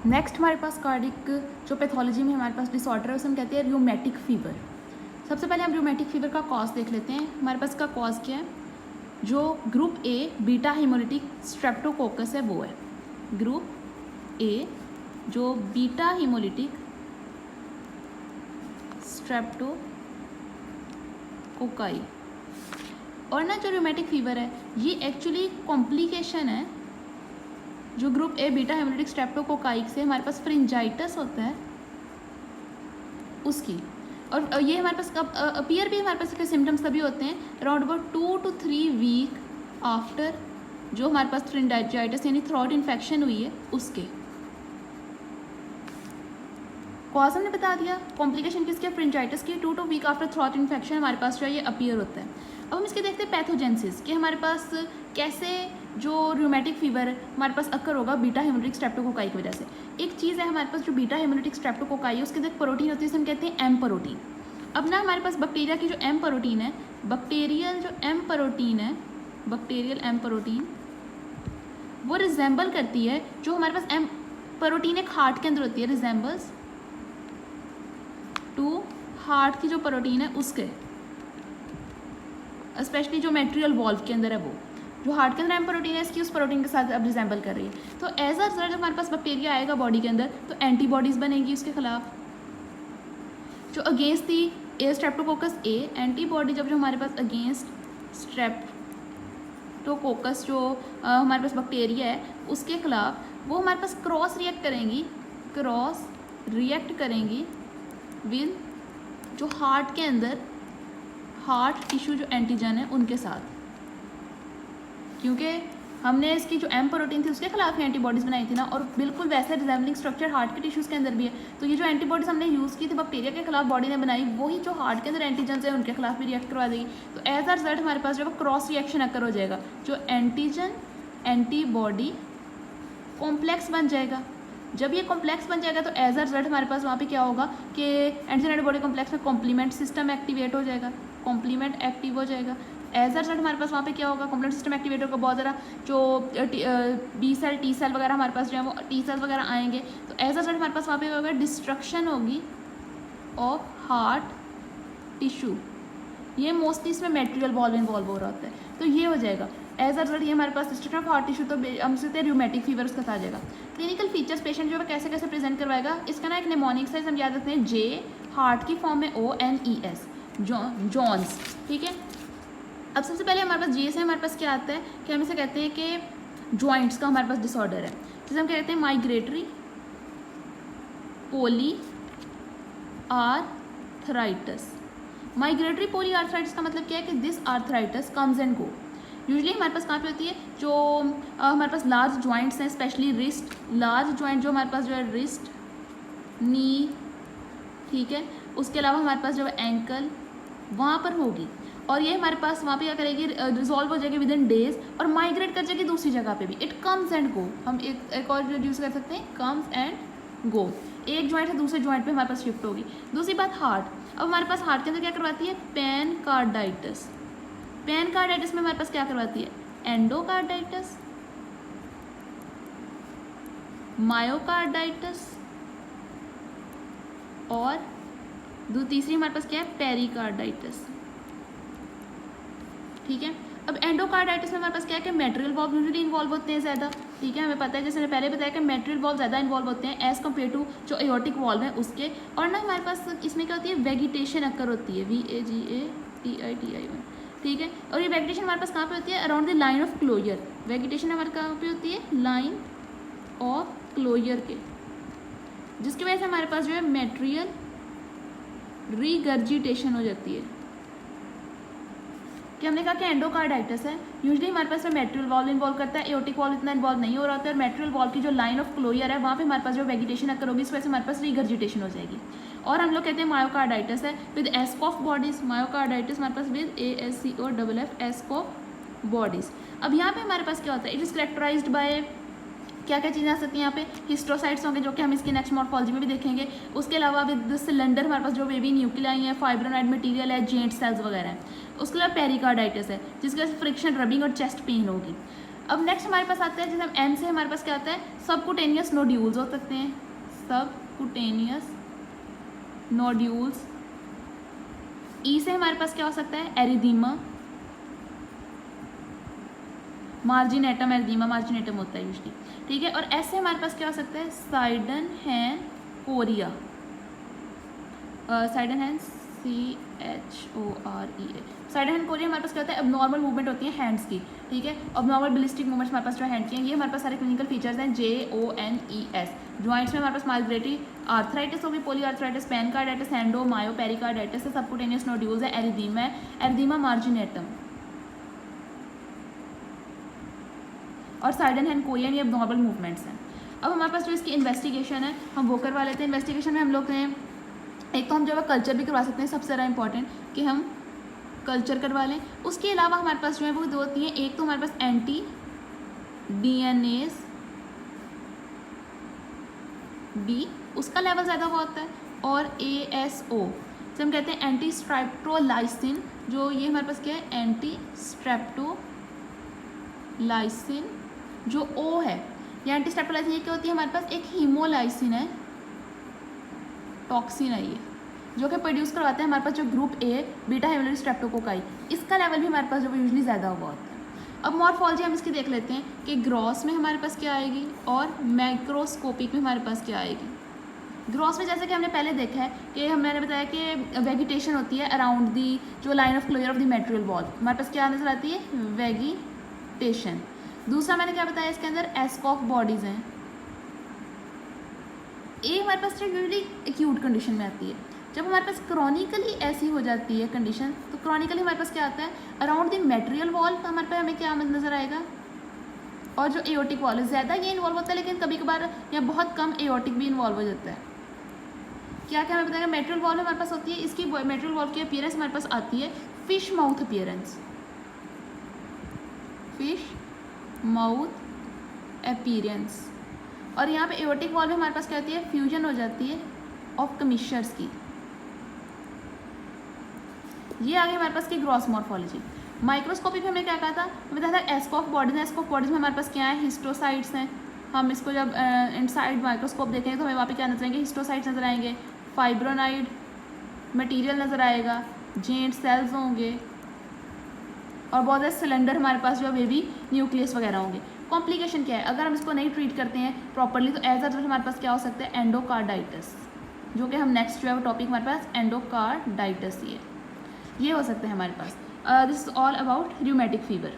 Next हमारे पास cardiac जो pathology में हमारे पास डिसऑर्डर है उसे हम कहते हैं रूमेटिक फीवर। सबसे पहले हम रूमेटिक फीवर का कॉज देख लेते हैं। हमारे पास का कॉज क्या है? जो group A beta hemolytic Streptococcus है वो है। ग्रुप ए जो बीटा हेमोलिटिक स्ट्रेप्टोकोकाई, और ना जो रूमेटिक फीवर है ये एक्चुअली कॉम्प्लिकेशन है जो group A beta hemolytic streptococci से हमारे पास फ्रिंजाइटिस होता है उसकी। और ये हमारे पास कब अपीयर भी हमारे पास इसके सिम्टम्स तभी होते हैं around about 2 to 3 week after जो हमारे पास फ्रिंजाइटिस यानी थ्रोट इन्फेक्शन हुई है उसके। कॉज हमने बता दिया, कॉम्प्लिकेशन किसके? फ्रिंजाइटिस की। 2 to 2 week after throat infection हमारे पास जो है ये अपीयर होता है। अब हम इसके देखते हैं पैथोजेंसिस कि हमारे पास कैसे जो रूमेटिक फीवर हमारे पास अक्कर होगा बीटा हेमोलिटिक स्ट्रेप्टोकोकाई की वजह से। एक चीज़ है हमारे पास जो बीटा हेमोलिटिक स्ट्रेप्टोकोकाई है उसके अंदर प्रोटीन होती है जिसे हम कहते हैं एम प्रोटीन। अब ना हमारे पास बैक्टीरिया की जो एम प्रोटीन है, बैक्टीरियल जो एम प्रोटीन है, बैक्टीरियल एम प्रोटीन वो रिजेंबल करती है जो हमारे पास एम प्रोटीन एक हार्ट के अंदर होती है, रिजेंबल्स टू हार्ट की जो प्रोटीन है उसके, स्पेशली जो मेट्रियल वॉल्व के अंदर है वो जो हार्ट के अंदर एम प्रोटीन है इसकी उस प्रोटीन के साथ अब रिजेंबल कर रही है। तो एज अ रिजल्ट जब हमारे पास बैक्टीरिया आएगा बॉडी के अंदर तो एंटीबॉडीज़ बनेगी उसके खिलाफ जो against the A Streptococcus A. Antibody जब जो हमारे पास अगेंस्ट स्ट्रेप्टोकोकस जो हमारे पास बैक्टीरिया है उसके खिलाफ वो हमारे पास क्रॉस रिएक्ट करेंगी विद जो हार्ट के अंदर हार्ट टिश्यू जो एंटीजन है उनके साथ, क्योंकि हमने इसकी जो एम प्रोटीन थी उसके खिलाफ ही एंटीबॉडीज़ बनाई थी ना, और बिल्कुल वैसे रिजेंबलिंग स्ट्रक्चर हार्ट के टिश्यूज़ के अंदर भी है। तो ये जो एंटीबॉडीज़ हमने यूज़ की थी बैक्टीरिया के खिलाफ बॉडी ने बनाई वही जो हार्ट के अंदर एंटीजन है उनके खिलाफ भी रिएक्ट करवा देगी। तो एज अ रिजल्ट हमारे पास जो है क्रॉस रिएक्शन अकर हो जाएगा, जो एंटीजन एंटीबॉडी कॉम्प्लेक्स बन जाएगा। जब ये कॉम्प्लेक्स बन जाएगा तो एज अ रिजल्ट हमारे पास वहाँ पे क्या होगा कि एंटीजन एंटीबॉडी कॉम्प्लेक्स में कॉम्प्लीमेंट सिस्टम एक्टिवेट हो जाएगा, कॉम्प्लीमेंट एक्टिव हो जाएगा। एज अ रिजल्ट हमारे पास वहाँ पे क्या होगा? कॉम्प्लीमेंट सिस्टम एक्टिवेट होगा, बहुत ज़्यादा जो बी सेल टी सेल वगैरह हमारे पास जो है वो टी सेल वगैरह आएंगे। तो एज अ रिजल्ट हमारे पास वहाँ पे होगा डिस्ट्रक्शन होगी ऑफ हार्ट टिश्यू। ये मोस्टली इसमें मेट्रियल वॉल्व इन्वॉल्व हो रहा होता है, तो ये हो जाएगा एज अ रिजल्ट ये हमारे पास डिस्ट्रक्शन ऑफ हार्ट टिश्यू। तो हम सकते रूमेटिक फीवर उसका आ जाएगा। क्लिनिकल फीचर्स पेशेंट जो है कैसे कैसे प्रेजेंट करवाएगा, इसका ना एक निमोनिक साइज हम याद रखते हैं जे, हार्ट की फॉर्म में ONES जॉन्स, ठीक है। अब सबसे पहले हमारे पास जे से हमारे पास क्या आता है कि हम इसे कहते हैं कि जॉइंट्स का हमारे पास डिसऑर्डर है जिसे हम कहते हैं माइग्रेटरी पोली आर्थराइटिस। माइग्रेटरी पोली आर्थराइटिस का मतलब क्या है कि this arthritis comes and go. Usually हमारे पास कहाँ पे होती है? जो हमारे पास लार्ज जॉइंट्स हैं, स्पेशली रिस्ट, लार्ज जॉइंट जो हमारे पास जो है रिस्ट, नी, ठीक है, उसके अलावा हमारे पास जो है एंकल वहाँ पर होगी, और ये हमारे पास वहाँ पे क्या करेगी? रिजॉल्व हो जाएगी विद इन डेज और माइग्रेट कर जाएगी दूसरी जगह पे भी। इट कम्स एंड गो, हम एक और यूज़ कर सकते हैं, कम्स एंड गो। एक जॉइंट से दूसरे जॉइंट पे हमारे पास शिफ्ट होगी। दूसरी बात हार्ट। अब हमारे पास हार्ट के अंदर क्या करवाती है? पेनकार्डाइटिस। पेनकार्डाइटिस में हमारे पास क्या करवाती है? एंडोकार्डाइटिस, मायोकार्डाइटिस, और तीसरी हमारे पास क्या है? पेरिकार्डाइटिस, ठीक है। अब एंडोकार्डाइटिस में हमारे पास क्या है कि मेट्रियल वॉल्व यूजुअली इन्वॉल्व होते हैं ज़्यादा, ठीक है, हमें पता है, जैसे मैंने पहले बताया कि मेट्रियल वॉल्व ज़्यादा इन्वॉल्व होते हैं एज़ कम्पेयर टू जो एओर्टिक वॉल्व है उसके। और ना हमारे पास इसमें क्या होती है? वेजिटेशन अक्कर होती है, VAGATITION, ठीक है। और ये वेजिटेशन हमारे पास कहाँ पे होती है? Around the line of closure. Vegetation हमारे कहाँ पे होती है? लाइन ऑफ क्लोजर के, जिसकी वजह से हमारे पास जो है मेट्रियल रीगर्जिटेशन हो जाती है। कि हमने कहा कि एंडोकार्डाइटिस है, यूजुअली हमारे पास में मेट्रियल वॉल्व इन्वॉल्व करता है, एओर्टिक वॉल्व इतना इन्वॉल्व नहीं हो रहा होता है। और मेट्रियल वॉल्व की जो लाइन ऑफ क्लोजर है वहाँ पे हमारे पास जो वेजिटेशन अक्कर होगी इस वजह से हमारे पास रीगर्जिटेशन हो जाएगी। और हम लोग कहते हैं मायोकार्डाइटिस है विद एस्कॉफ बॉडीज। मायोकार्डाइटिस हमारे पास विद ASCOFF एस्कॉफ बॉडीज। अब यहाँ पे हमारे पास क्या होता है? इट इज़ करेक्टराइज्ड बाय क्या क्या चीज़ें आ सकती हैं यहाँ पे? हिस्टोसाइट्स होंगे जो कि हम इसकी नेक्स्ट मॉर्फोलॉजी में भी देखेंगे। उसके अलावा विद सिलेंडर हमारे पास जो बेबी न्यूक्लियाई है, फाइब्रोनाइड मटेरियल है, जेंट सेल्स वगैरह हैं। उसके अलावा पेरिकार्डाइटिस है जिसकी वजह से फ्रिक्शन, रबिंग और चेस्ट पेन होगी। अब नेक्स्ट हमारे पास आता है, जैसे हम एन से हमारे पास क्या आता है, सबकुटेनियस नोड्यूल्स हो सकते हैं, सबकुटेनियस नोड्यूल्स। ई से हमारे पास क्या हो सकता है, एरिदीमा, मार्जिनेटम, एरिदीमा मार्जिनेटम होता है यूजली, ठीक है। और एस से हमारे पास क्या हो सकता है, साइडनहैन-कोरिया, साइडनहैन CHOREA, साइडनहैन-कोरिया हमारे पास क्या होता है, अबनॉर्मल मूवमेंट होती है हैंड्स की, ठीक है। अबनॉर्मल बैलिस्टिक मूवमेंट्स हमारे पास जो हैंड की हैं, ये हमारे पास सारे क्लिनिकल फीचर्स हैं, JONES। जॉइंट्स में हमारे पास माइग्रेटरी आर्थराइटिस होगी, पोलीआर्थराइटिस, पेनकार्डाइटिस, हैंडो मायो पेरिकार्डाइटिस, सबकुटेनियस नोड्यूल्स है, एरिदीमा है, एरिदीमा मार्जिनेटम और साइडनहैन-कोरिया, ये अबनॉर्मल मूवमेंट्स हैं। अब हमारे पास जो इसकी इन्वेस्टिगेशन है हम वो करवा लेते हैं। इन्वेस्टिगेशन में हम लोग हैं, एक तो हम जो है कल्चर भी करवा सकते हैं, सबसे ज़्यादा इंपॉर्टेंट कि हम कल्चर करवा लें। उसके अलावा हमारे पास जो है वो दो होती हैं, एक तो हमारे पास एंटी DNase B, उसका लेवल ज़्यादा हुआ होता है, और ASO जब हम कहते हैं एंटी स्ट्रेप्टोलाइसिन, जो ये हमारे पास क्या है, एंटी स्ट्रेप्टोलाइसिन जो O है, या एंटी स्ट्रेप्टोलाइसिन ये क्या होती है, हमारे पास एक हीमोलाइसिन है, टॉक्सिन है ये, जो कि प्रोड्यूस करवाते हैं हमारे पास जो group A beta haemolysis streptococci, इसका लेवल भी हमारे पास जो यूजली ज़्यादा हुआ होता है। अब मॉर्फोलॉजी हम इसकी देख लेते हैं कि ग्रॉस में हमारे पास क्या आएगी और मैक्रोस्कोपिक में हमारे पास क्या आएगी। ग्रॉस में जैसे कि हमने पहले देखा है कि हमने बताया कि वेजिटेशन होती है अराउंड दी जो line of closure of the mitral valve, हमारे पास क्या नजर आती है, वेजिटेशन। दूसरा मैंने क्या बताया इसके अंदर, एस्कॉफ बॉडीज़ हैं। ये हमारे पास यूजली एक्यूट कंडीशन में आती है। जब हमारे पास क्रॉनिकली ऐसी हो जाती है कंडीशन, तो क्रॉनिकली हमारे पास क्या आता है, अराउंड द मेटेरियल वॉल, तो हमारे पास हमें क्या नज़र आएगा, और जो एओटिक वॉल है ज़्यादा ये इन्वॉल्व होता है, लेकिन कभी कभार या बहुत कम एओटिक भी इन्वॉल्व हो जाता है। क्या क्या हमें बताएगा, मेटेरियल वॉल हमारे पास होती है, इसकी मेटेरियल वॉल की अपीयरेंस हमारे पास आती है fish mouth appearance, fish mouth appearance. और यहाँ पे एओटिक वॉल में हमारे पास क्या होती है, फ्यूजन हो जाती है ऑफ कमिश्चर्स की। ये आ गई हमारे पास की ग्रॉस मॉर्फोलॉजी। माइक्रोस्कोपिक में हमने क्या कहा था, हमें बताया था एस्कॉफ बॉडीज हैं। एस्कॉफ बॉडीज में हमारे पास क्या है, हिस्टोसाइट्स हैं। हम इसको जब इनसाइड माइक्रोस्कोप देखेंगे तो हमें वहाँ पे क्या नजर आएंगे, हिस्टोसाइट्स नजर आएंगे, फाइब्रोनाइड मटेरियल नजर आएगा, जेंट सेल्स होंगे, और बहुत सारे सिलेंडर हमारे पास जो बेबी न्यूक्लियस वगैरह होंगे। कॉम्प्लिकेशन क्या है, अगर हम इसको नहीं ट्रीट करते हैं प्रॉपरली, तो एज अ रिजल्ट हमारे पास क्या हो सकता है, एंडोकार्डाइटिस, जो कि हम नेक्स्ट जो है वो टॉपिक हमारे पास एंडोकार्डाइटिस ये हो सकता है हमारे पास। This is all about rheumatic fever.